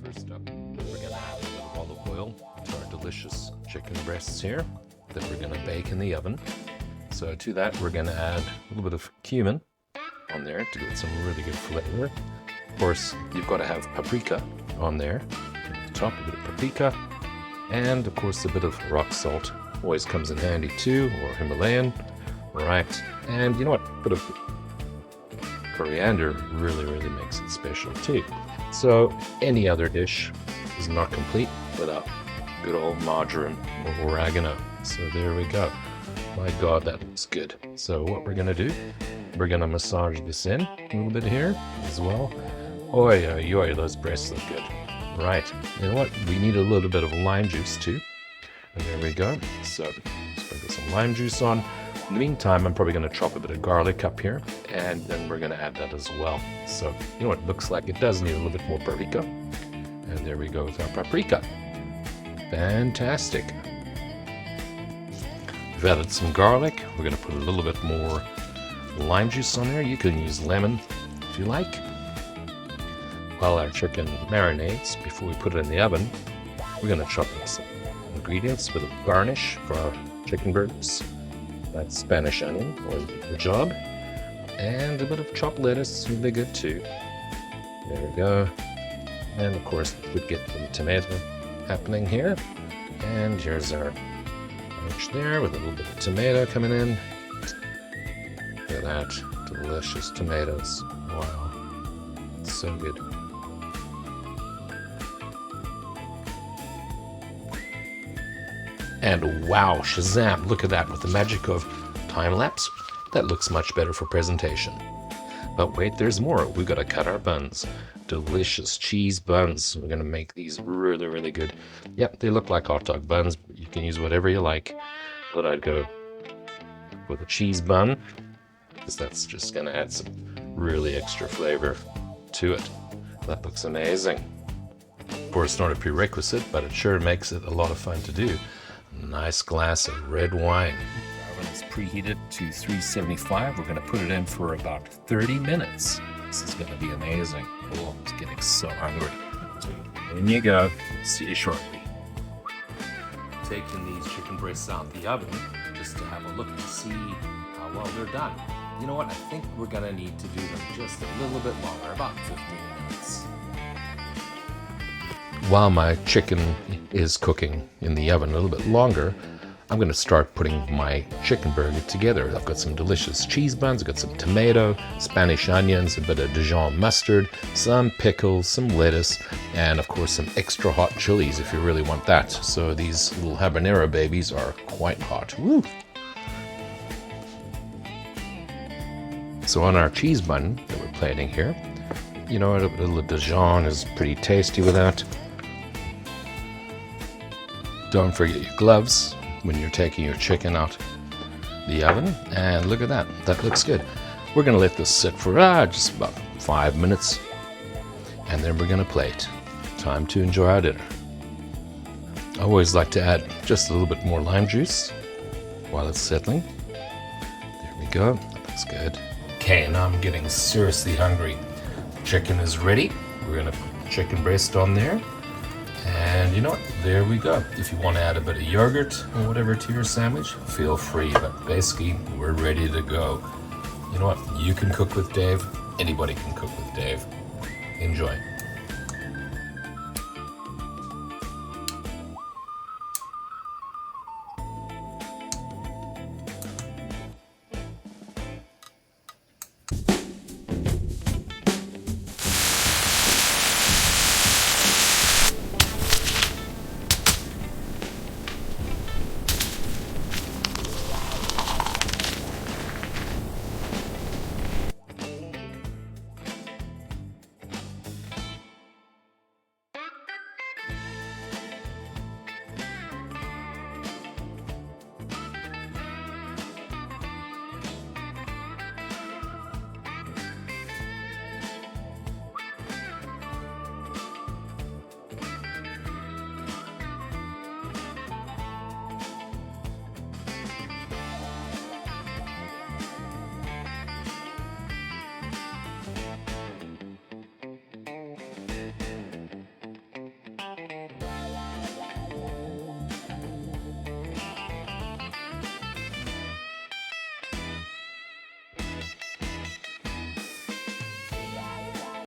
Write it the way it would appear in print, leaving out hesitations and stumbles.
First up, we're gonna add a little olive oil to our delicious chicken breasts here that we're gonna bake in the oven. So to that, we're gonna add a little bit of cumin on there to get some really good flavor. Of course, you've got to have paprika on there. At the top, a bit of paprika, and of course a bit of rock salt. Always comes in handy too, or Himalayan. Right, and you know what? A bit of coriander really makes it special too. So any other dish is not complete without good old margarine or oregano. So there we go. My God, that looks good. So what we're gonna do, we're gonna massage this in a little bit here as well. Oi, oi, oi, those breasts look good. Right, you know what? We need a little bit of lime juice too. And there we go. So sprinkle some lime juice on. In the meantime, I'm probably going to chop a bit of garlic up here, and then we're going to add that as well. So, you know what, it looks like it does need a little bit more paprika. And there we go with our paprika. Fantastic. We've added some garlic. We're going to put a little bit more lime juice on there. You can use lemon if you like. While our chicken marinates, before we put it in the oven, we're going to chop in some ingredients, a bit of garnish for our chicken burgers. That's Spanish onion, always does the job. And a bit of chopped lettuce would be good too. There we go. And of course, we could get some tomato happening here. And here's our dish there with a little bit of tomato coming in. Look at that, delicious tomatoes. Wow, so good. And wow, Shazam, look at that with the magic of time-lapse. That looks much better for presentation. But wait, there's more. We've got to cut our buns. Delicious cheese buns. We're going to make these really good. Yep, they look like hot dog buns, but you can use whatever you like. But I'd go with a cheese bun, because that's just going to add some really extra flavor to it. That looks amazing. Of course, not a prerequisite, but it sure makes it a lot of fun to do. Nice glass of red wine. The oven is preheated to 375. We're going to put it in for about 30 minutes. This is going to be amazing. Oh, I'm just getting so hungry. In you go. See you shortly. Taking these chicken breasts out of the oven just to have a look to see how well they're done. You know what? I think we're going to need to do them just a little bit longer, about 15 minutes. While my chicken is cooking in the oven a little bit longer, I'm going to start putting my chicken burger together. I've got some delicious cheese buns, I've got some tomato, Spanish onions, a bit of Dijon mustard, some pickles, some lettuce, and of course some extra hot chilies if you really want that. So these little habanero babies are quite hot. Woo! So on our cheese bun that we're plating here, you know, a little Dijon is pretty tasty with that. Don't forget your gloves when you're taking your chicken out the oven. And look at that, that looks good. We're gonna let this sit for just about 5 minutes, and then we're gonna plate. Time to enjoy our dinner. I always like to add just a little bit more lime juice while it's settling. There we go, that looks good. Okay, now I'm getting seriously hungry. Chicken is ready. We're gonna put the chicken breast on there. And you know what? There we go. If you want to add a bit of yogurt or whatever to your sandwich, feel free. But basically, we're ready to go. You know what? You can cook with Dave. Anybody can cook with Dave. Enjoy.